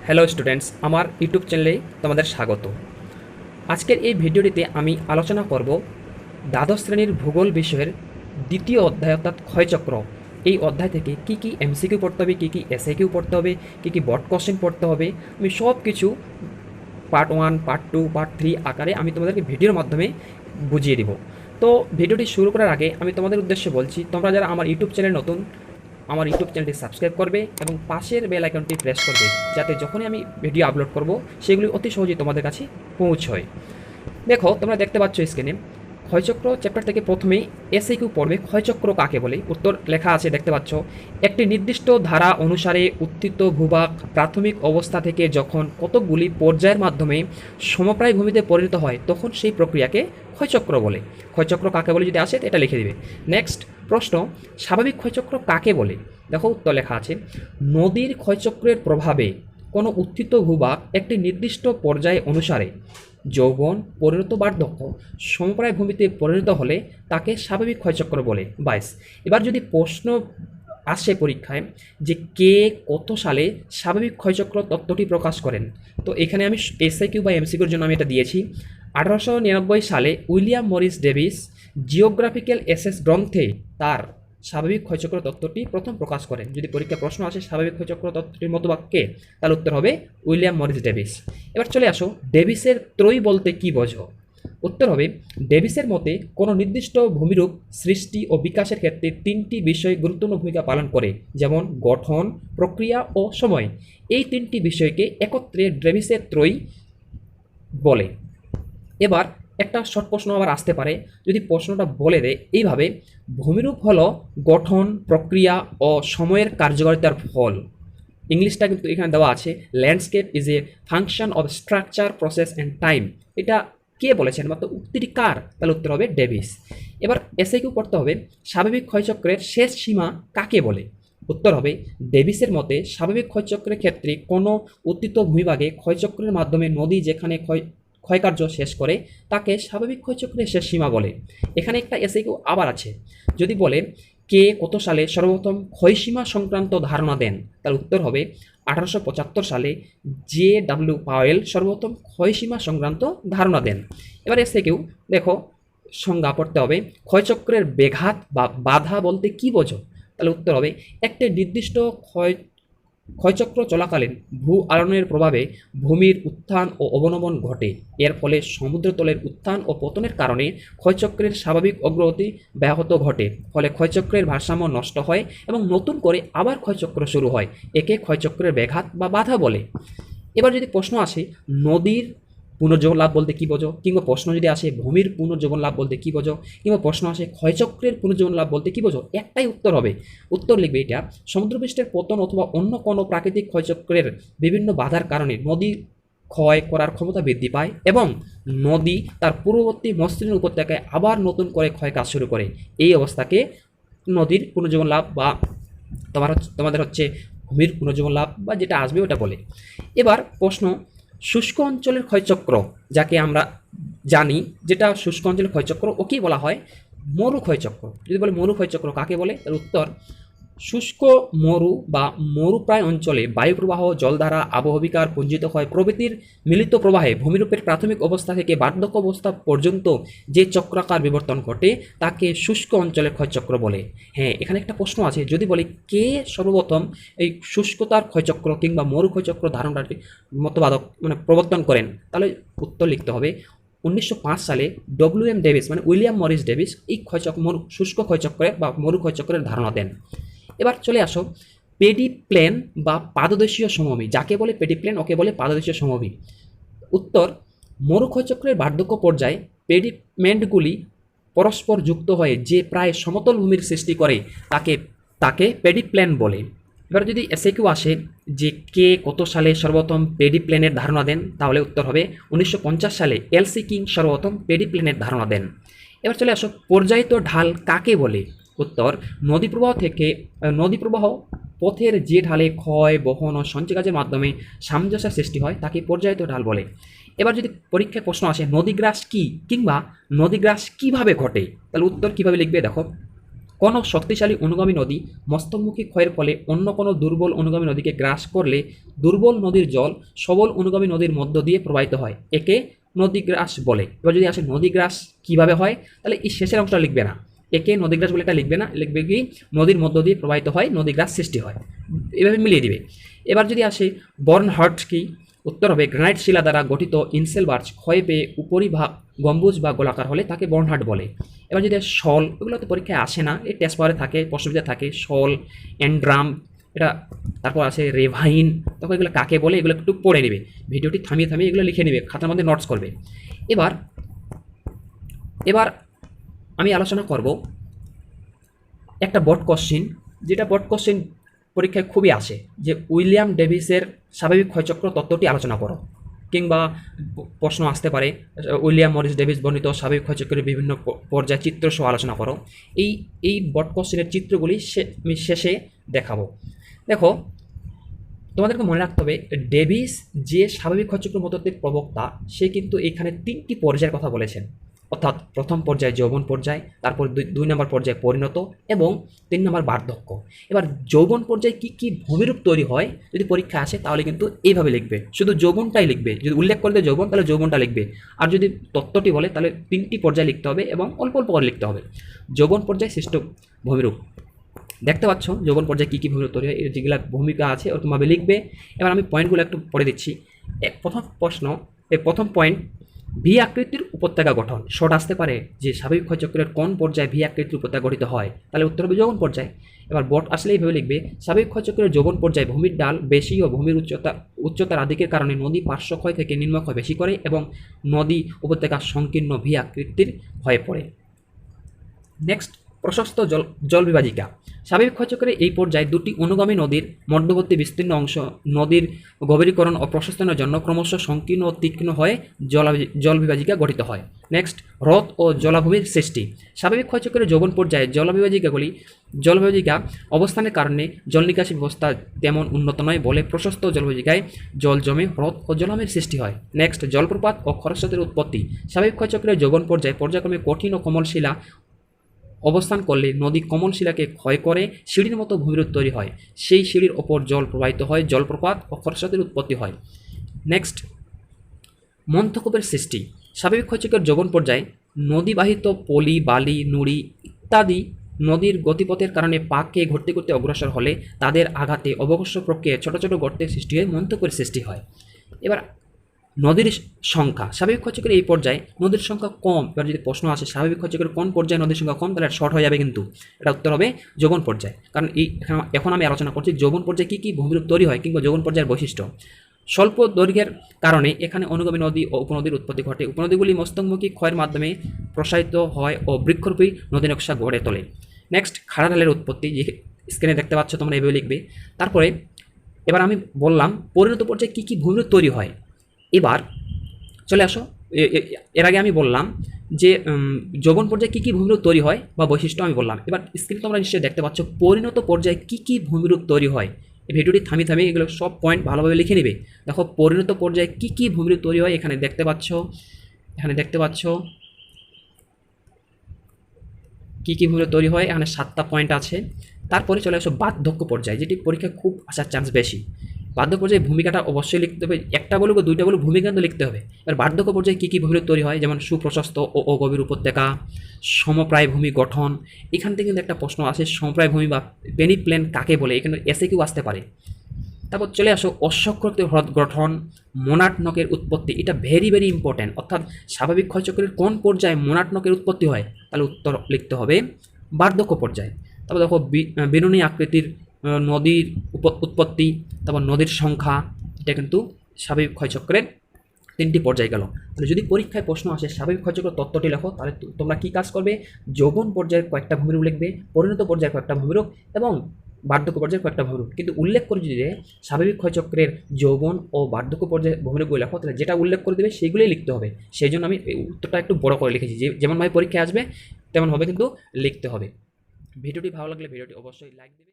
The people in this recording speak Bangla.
হ্যালো স্টুডেন্টস, আমার ইউটিউব চ্যানেলে তোমাদের স্বাগত। আজকের এই ভিডিওটিতে আমি আলোচনা করব দ্বাদশ শ্রেণীর ভূগোল বিষয়ের দ্বিতীয় অধ্যায় অর্থাৎ ক্ষয়চক্র। এই অধ্যায় থেকে কী কী এমসিকিউ পড়তে হবে, কী কী এসএকিউ পড়তে হবে, কী কী বট কোশ্চেন পড়তে হবে, আমি সব কিছু পার্ট 1, পার্ট 2, পার্ট 3 আকারে আমি তোমাদেরকে ভিডিওর মাধ্যমে বুঝিয়ে দিব। তো ভিডিওটি শুরু করার আগে আমি তোমাদের উদ্দেশ্যে বলছি, তোমরা যারা আমার ইউটিউব চ্যানেল নতুন, আমার ইউটিউব চ্যানেলটি সাবস্ক্রাইব করবে এবং পাশের বেল আইকনটি প্রেস করবে, যাতে যখনই আমি ভিডিও আপলোড করব সেগুলি অতি সহজেই তোমাদের কাছে পৌঁছয়। দেখো, তোমরা দেখতে পাচ্ছ স্ক্রিনে ক্ষয়চক্র চ্যাপ্টার থেকে প্রথমেই এসএকিউ পড়বে। ক্ষয়চক্র কাকে বলে? উত্তর লেখা আছে, দেখতে পাচ্ছ। একটি নির্দিষ্ট ধারা অনুসারে উত্থিত ভূভাগ প্রাথমিক অবস্থা থেকে যখন কতকগুলি পর্যায়ের মাধ্যমে সমপ্রায় ভূমিতে পরিণত হয় তখন সেই প্রক্রিয়াকে ক্ষয়চক্র বলে। ক্ষয়চক্র কাকে বলে যদি আসে এটা লিখে দিবে। নেক্সট প্রশ্ন, স্বাভাবিক ক্ষয়চক্র কাকে বলে? দেখো উত্তর লেখা আছে, নদীর ক্ষয়চক্রের প্রভাবে কোনো উত্থিত ভূভাগ একটি নির্দিষ্ট পর্যায় অনুসারে যৌবন, পরিণত বার্ধক্য, সমপ্রায় ভূমিতে পরিণত হলে তাকে স্বাভাবিক ক্ষয়চক্র বলে। 22। এবার যদি প্রশ্ন আসে পরীক্ষায় যে কে কত সালে স্বাভাবিক ক্ষয়চক্র তত্ত্বটি প্রকাশ করেন, তো এখানে আমি এসআইকিউ বা এমসিকিউর জন্য আমি এটা দিয়েছি। 1899 সালে William Morris Davis geographical essays গ্রন্থে তার স্বাভাবিক ক্ষয়চক্র তত্ত্বটি প্রথম প্রকাশ করেন। যদি পরীক্ষা প্রশ্ন আসে স্বাভাবিক ক্ষয়চক্র তত্ত্বটির মতবাদ কে, তাহলে উত্তর হবে উইলিয়াম মরিস ডেভিস। এবার চলে আসো, ডেভিসের ত্রয়ী বলতে কি বোঝো? উত্তর হবে, ডেভিসের মতে কোনো নির্দিষ্ট ভূমিরূপ সৃষ্টি ও বিকাশের ক্ষেত্রে তিনটি বিষয় গুরুত্বপূর্ণ ভূমিকা পালন করে, যেমন গঠন, প্রক্রিয়া ও সময়। এই তিনটি বিষয়কে একত্রে ডেভিসের ত্রয়ী বলে। এবার একটা শর্ট প্রশ্ন আবার আসতে পারে, যদি প্রশ্নটা বলে দেয় এইভাবে, ভূমিরূপ হলো গঠন, প্রক্রিয়া ও সময়ের কার্যকারিতার ফল। ইংলিশটা কিন্তু এখানে দেওয়া আছে, landscape is a function of structure, process and time. এটা কে বলেছেন বা তো উক্তিটি কার? তাহলে উত্তর হবে ডেভিস। এবার এসএকিউ পড়তে হবে, স্বাভাবিক ক্ষয়চক্রের শেষ সীমা কাকে বলে? উত্তর হবে, ডেভিসের মতে স্বাভাবিক ক্ষয়চক্রের ক্ষেত্রে কোনো উত্থিত ভূমিভাগে ক্ষয়চক্রের মাধ্যমে নদী যেখানে ক্ষয়কার্য শেষ করে তাকে স্বাভাবিক ক্ষয়চক্রের শেষ সীমা বলে। এখানে একটা এসএকিউ আবার আছে, যদি বলে কে কত সালে সর্বপ্রথম ক্ষয়সীমা সংক্রান্ত ধারণা দেন, তার উত্তর হবে 1875 সালে জে.ডব্লিউ. পাওয়েল সর্বপ্রথম ক্ষয়সীমা সংক্রান্ত ধারণা দেন। এবার এসএকিউ দেখো, সংজ্ঞা পড়তে হবে, ক্ষয়চক্রের ব্যাঘাত বা বাধা বলতে কি বোঝো? তাহলে উত্তর হবে, একটি নির্দিষ্ট ক্ষয়চক্র চলাকালীন ভূ আলোড়নের প্রভাবে ভূমির উত্থান ও অবনমন ঘটে। এর ফলে সমুদ্রতলের উত্থান ও পতনের কারণে ক্ষয়চক্রের স্বাভাবিক অগ্রগতি ব্যাহত ঘটে, ফলে ক্ষয়চক্রের ভারসাম্য নষ্ট হয় এবং নতুন করে আবার ক্ষয়চক্র শুরু হয়। একে ক্ষয়চক্রের ব্যাঘাত বা বাধা বলে। এবার যদি প্রশ্ন আসে নদীর পুনর্জীবন লাভ বলতে কী বোঝো, কিংবা প্রশ্ন যদি আসে ভূমির পুনর্জীবন লাভ বলতে কী বোঝো, কিংবা প্রশ্ন আসে ক্ষয়চক্রের পুনর্জীবন লাভ বলতে কী বোঝো, একটাই উত্তর হবে। উত্তর লিখবে এটা, সমুদ্রপৃষ্ঠের পতন অথবা অন্য কোনো প্রাকৃতিক ক্ষয়চক্রের বিভিন্ন বাধার কারণে নদী ক্ষয় করার ক্ষমতা বৃদ্ধি পায় এবং নদী তার পূর্ববর্তী মসৃণ উপত্যকায় আবার নতুন করে ক্ষয় কাজ শুরু করে। এই অবস্থাকে নদীর পুনর্জীবন লাভ বা তোমাদের হচ্ছে ভূমির পুনর্জীবন লাভ বা যেটা আসবে ওটা বলে। এবার প্রশ্ন, শুষ্ক অঞ্চলের ক্ষয়চক্র যাকে আমরা জানি, যেটা শুষ্ক অঞ্চলের ক্ষয়চক্র ওকেই বলা হয় মরু ক্ষয়চক্র। যদি বলে মরু ক্ষয়চক্র কাকে বলে, তার উত্তর, শুষ্ক মরু বা মরুপ্রায় অঞ্চলে বায়ুপ্রবাহ, জলধারা, আবহবিকার, পুঞ্জিত ক্ষয় প্রভৃতির মিলিত প্রবাহে ভূমিরূপের প্রাথমিক অবস্থা থেকে বার্ধক্য অবস্থা পর্যন্ত যে চক্রাকার বিবর্তন ঘটে তাকে শুষ্ক অঞ্চলের ক্ষয়চক্র বলে। হ্যাঁ, এখানে একটা প্রশ্ন আছে, যদি বলে কে সর্বপ্রথম এই শুষ্কতার ক্ষয়চক্র কিংবা মরু ক্ষয়চক্র ধারণাটি মতবাদক প্রবর্তন করেন, তাহলে উত্তর লিখতে হবে 1905 সালে ডব্লিউ.এম. ডেভিস উইলিয়াম মরিস ডেভিস এই শুষ্ক ক্ষয়চক্রের বা মরু ক্ষয়চক্রের ধারণা দেন। এবার চলে আসো, পেডি প্লেন বা পাদদেশীয় সমভূমি যাকে বলে পেডি প্লেন, ওকে বলে পাদদেশীয় সমভূমি। উত্তর, মরু ক্ষয়চক্রের বার্ধক্য পর্যায়ে পেডিমেন্টগুলি পরস্পর যুক্ত হয়ে যে প্রায় সমতল ভূমির সৃষ্টি করে তাকে পেডি প্লেন বলে। এবার যদি এসএকিউ আসে যে কে কত সালে সর্বপ্রথম পেডি প্লেনের ধারণা দেন, তাহলে উত্তর হবে 1950 সালে এলসি কিং সর্বপ্রথম পেডি প্লেনের ধারণা দেন। এবার চলে আসো, পর্যায়িত ঢাল কাকে বলে? উত্তর, নদী প্রবাহ পথের যে ঢালে ক্ষয়, বহন ও সঞ্চয় কাজের মাধ্যমে সামঞ্জস্য সৃষ্টি হয় তাকে পর্যায়িত ঢাল বলে। এবার যদি পরীক্ষায় প্রশ্ন আসে নদীগ্রাস কি কিংবা নদীগ্রাস কিভাবে ঘটে, তাহলে উত্তর কিভাবে লিখবে দেখো, কোনো শক্তিশালী অনুগামী নদী মস্তকমুখী ক্ষয়ের ফলে অন্য কোনো দুর্বল অনুগামী নদীকে গ্রাস করলে দুর্বল নদীর জল সবল অনুগামী নদীর মধ্য দিয়ে প্রবাহিত হয়, একে নদীগ্রাস বলে। এবার যদি আসে নদীগ্রাস কিভাবে হয়, তাহলে এই শেষের অংশটা লিখবে না, একে নদীগ্রাস বলে এটা লিখবে না, লিখবে কি নদীর মধ্য দিয়ে প্রবাহিত হয়, নদীগ্রাস সৃষ্টি হয়, এভাবে মিলিয়ে দিবে। এবার যদি আসে বর্নহার্ট কি, উত্তর হবে গ্রানাইট শিলা দ্বারা গঠিত ইনসেলবার্চ ক্ষয় পেয়ে উপরিভাগ গম্বুজ বা গোলাকার হলে তাকে বর্নহার্ট বলে। এবার যদি শল, এগুলো তো পরীক্ষায় আসে না, এই টেস্ট পাওয়ারে থাকে, প্রশ্নবিদে থাকে, শল, অ্যান্ড্রাম, এটা তারপর আছে রেভাইন, তখন এগুলো কাকে বলে এগুলো একটু পড়ে নেবে, ভিডিওটি থামিয়ে থামিয়ে এগুলো লিখে নেবে, খাতার মধ্যে নোটস করবে। এবার এবার আমি আলোচনা করব একটা বোর্ড কোশ্চিন, যেটা বোর্ড কোশ্চিন পরীক্ষায় খুবই আসে, যে উইলিয়াম ডেভিসের স্বাভাবিক ক্ষয়চক্র তত্ত্বটি আলোচনা করো, কিংবা প্রশ্ন আসতে পারে উইলিয়াম মরিস ডেভিস বর্ণিত স্বাভাবিক ক্ষয়চক্রের বিভিন্ন পর্যায় চিত্র সহ আলোচনা করো। এই বোর্ড কোশ্চিনের চিত্রগুলি আমি শেষে দেখাবো। দেখো, তোমাদেরকে মনে রাখতে হবে ডেভিস যে স্বাভাবিক ক্ষয়চক্র তত্ত্বের প্রবক্তা, সে কিন্তু এখানে 3টি পর্যায়ের কথা বলেছেন, অর্থাৎ প্রথম পর্যায়ে যৌবন পর্যায়, তারপর 2 নম্বর পর্যায়ে পরিণত এবং 3 নম্বর বার্ধক্য। এবার যৌবন পর্যায়ে কি কি ভূমিরূপ তৈরি হয় যদি পরীক্ষা আসে, তাহলে কিন্তু এইভাবে লিখবে, শুধু যৌবনটাই লিখবে, যদি উল্লেখ করে দেয় যৌবন তাহলে যৌবনটা লিখবে, আর যদি তত্ত্বটি বলে তাহলে 3টি পর্যায়ে লিখতে হবে এবং অল্প অল্প করে লিখতে হবে। যৌবন পর্যায়ে সৃষ্ট ভূমিরূপ দেখতে পাচ্ছ, যৌবন পর্যায়ে কী কী ভূমিরূপ তৈরি হয়, যেগুলো ভূমিকা আছে ওরকমভাবে লিখবে। এবার আমি পয়েন্টগুলো একটু পড়ে দিচ্ছি। প্রথম পয়েন্ট, ভি আকৃতির উপত্যকা গঠন। শর্ট আসতে পারে যে স্বাভাবিক ক্ষয়চক্রের কোন পর্যায়ে ভি আকৃতির উপত্যকা গঠিত হয়, তাহলে উত্তর হবে যৌবন পর্যায়ে। এবার বট আসলে এইভাবে লিখবে, স্বাভাবিক ক্ষয়চক্রের যৌবন পর্যায়ে ভূমির ডাল বেশি ও ভূমির উচ্চতার আধিক্যের কারণে নদী পার্শ্বক্ষয় থেকে নিম্নক্ষয় বেশি করে এবং নদী উপত্যকা সংকীর্ণ ভি আকৃতির হয়ে পড়ে। নেক্সট, প্রশস্ত জল বিভাজিকা। স্বাভাবিক ক্ষয়চক্রের এই পর্যায়ে 2টি অনুগামী নদীর মধ্যবর্তী বিস্তীর্ণ অংশ নদীর গভীরীকরণ ও প্রশস্তনের জন্য ক্রমশ সংকীর্ণ ও তীক্ষ্ণ হয়ে জল বিভাজিকা গঠিত হয়। নেক্সট, হ্রদ ও জলাভূমির সৃষ্টি। স্বাভাবিক ক্ষয়চক্রের যৌবন পর্যায়ে জলবিভাজিকা অবস্থানের কারণে জল নিকাশি ব্যবস্থা তেমন উন্নত নয় বলে প্রশস্ত জলবিভাজিকায় জল জমে হ্রদ ও জলাভূমির সৃষ্টি হয়। নেক্সট, জলপ্রপাত ও খরস্রোতের উৎপত্তি। স্বাভাবিক ক্ষয়চক্রের যৌবন পর্যায়ে পর্যায়ক্রমে কঠিন ও কোমল শিলা অবস্থান করলে নদী কোমল শিলাকে ক্ষয় করে সিঁড়ির মতো ভূমিরূপ তৈরি হয়, সেই সিঁড়ির ওপর জল প্রবাহিত হয়, জলপ্রপাত ও খরস্রোতের উৎপত্তি হয়। নেক্সট, মন্থকূপের সৃষ্টি। স্বাভাবিক ক্ষয়চক্রের যৌবন পর্যায়ে নদীবাহিত পলি, বালি, নুড়ি ইত্যাদি নদীর গতিপথের কারণে পাককে ঘুরতে ঘুরতে অগ্রসর হলে তাদের আঘাতে অবকাশ্য প্রক্রিয়ায় ছোটো ছোটো গর্তের সৃষ্টি হয়ে মন্থকূপের সৃষ্টি হয়। এবার নদীর সংখ্যা। স্বাভাবিক ক্ষয়চক্রের এই পর্যায়ে নদীর সংখ্যা কম। এবার যদি প্রশ্ন আসে স্বাভাবিক ক্ষয়চক্রের কোন পর্যায়ে নদীর সংখ্যা কম, তাহলে শর্ট হয়ে যাবে, কিন্তু এটা উত্তর হবে যৌবন পর্যায়ে। কারণ এখন আমি আলোচনা করছি যৌবন পর্যায়ে কী কী ভূমিরূপ তৈরি হয় কিংবা যৌবন পর্যায়ের বৈশিষ্ট্য। স্বল্প দৈর্ঘ্যের কারণে এখানে অনুগামী নদী ও উপনদীর উৎপত্তি ঘটে। উপনদীগুলি মস্তকমুখী ক্ষয়ের মাধ্যমে প্রসারিত হয় ও বৃক্ষরূপী নদী নকশা গড়ে তোলে। নেক্সট, খাড়া ঢালের উৎপত্তি, যে স্ক্রিনে দেখতে পাচ্ছ তোমরা এভাবে লিখবে। তারপরে এবার আমি বললাম পরিণত পর্যায়ে কী কী ভূমিরূপ তৈরি হয়। এবার চলে আসো, এর আগে আমি বললাম যে যৌবন পর্যায়ে কী কী ভূমিরূপ তৈরি হয় বা বৈশিষ্ট্য আমি বললাম। এবার স্ক্রিনে তোমরা নিশ্চয়ই দেখতে পাচ্ছ পরিণত পর্যায়ে কী কী ভূমিরূপ তৈরি হয়। এই ভিডিওটি থামিয়ে এগুলো সব পয়েন্ট ভালোভাবে লিখে নেবে। দেখো পরিণত পর্যায়ে কী কী ভূমিরূপ তৈরি হয় এখানে দেখতে পাচ্ছ কী কী ভূমিরূপ তৈরি হয়, এখানে 7টা পয়েন্ট আছে। তারপরে চলে আসো বার্ধক্য পর্যায়ে, যেটি পরীক্ষা খুব আসার চান্স বেশি। বার্ধক্য পর্যায়ে ভূমিকাটা অবশ্যই লিখতে হবে, একটা বলুক 2টা বলুক ভূমিকা কিন্তু লিখতে হবে। এবার বার্ধক্য পর্যায়ে কী কী ভূমিরূপ তৈরি হয়, যেমন সুপ্রশস্ত ও অগভীর উপত্যকা, সমপ্রায় ভূমি গঠন। এখান থেকে কিন্তু একটা প্রশ্ন আসে, সমপ্রায় ভূমি বা পেনিপ্লেন কাকে বলে, এখানে এসএকিউ আসতে পারে। তারপর চলে আসো অশ্বক্ষুরক হ্রদ গঠন, মোনাট নকের উৎপত্তি। এটা ভেরি ভেরি ইম্পর্ট্যান্ট, অর্থাৎ স্বাভাবিক ক্ষয়চক্রের কোন পর্যায়ে মোনাট নকের উৎপত্তি হয়, তাহলে উত্তর লিখতে হবে বার্ধক্য পর্যায়ে। তারপর দেখো বিনুনি আকৃতির নদীর উৎপত্তি, তারপর নদীর সংখ্যা, এটা কিন্তু স্বাভাবিক ক্ষয়চক্রের 3টি পর্যায়ে গেল। তাহলে যদি পরীক্ষায় প্রশ্ন আসে স্বাভাবিক ক্ষয়চক্র তত্ত্বটি লেখো, তাহলে তোমরা কী কাজ করবে, যৌবন পর্যায়ের কয়েকটা ভূমিরূপ লিখবে, পরিণত পর্যায়ের কয়েকটা ভূমিরূপ এবং বার্ধক্য পর্যায়ের কয়েকটা ভূমিরূপ। কিন্তু উল্লেখ করে যদি স্বাভাবিক ক্ষয়চক্রের যৌবন ও বার্ধক্য পর্যায়ের ভূমিরূপগুলো লেখো, তাহলে যেটা উল্লেখ করে দেবে সেইগুলোই লিখতে হবে। সেই জন্য আমি উত্তরটা একটু বড় করে লিখেছি, যেমনভাবে পরীক্ষায় আসবে তেমনভাবে কিন্তু লিখতে হবে। ভিডিওটি ভালো লাগলে ভিডিওটি অবশ্যই লাইক দেবে।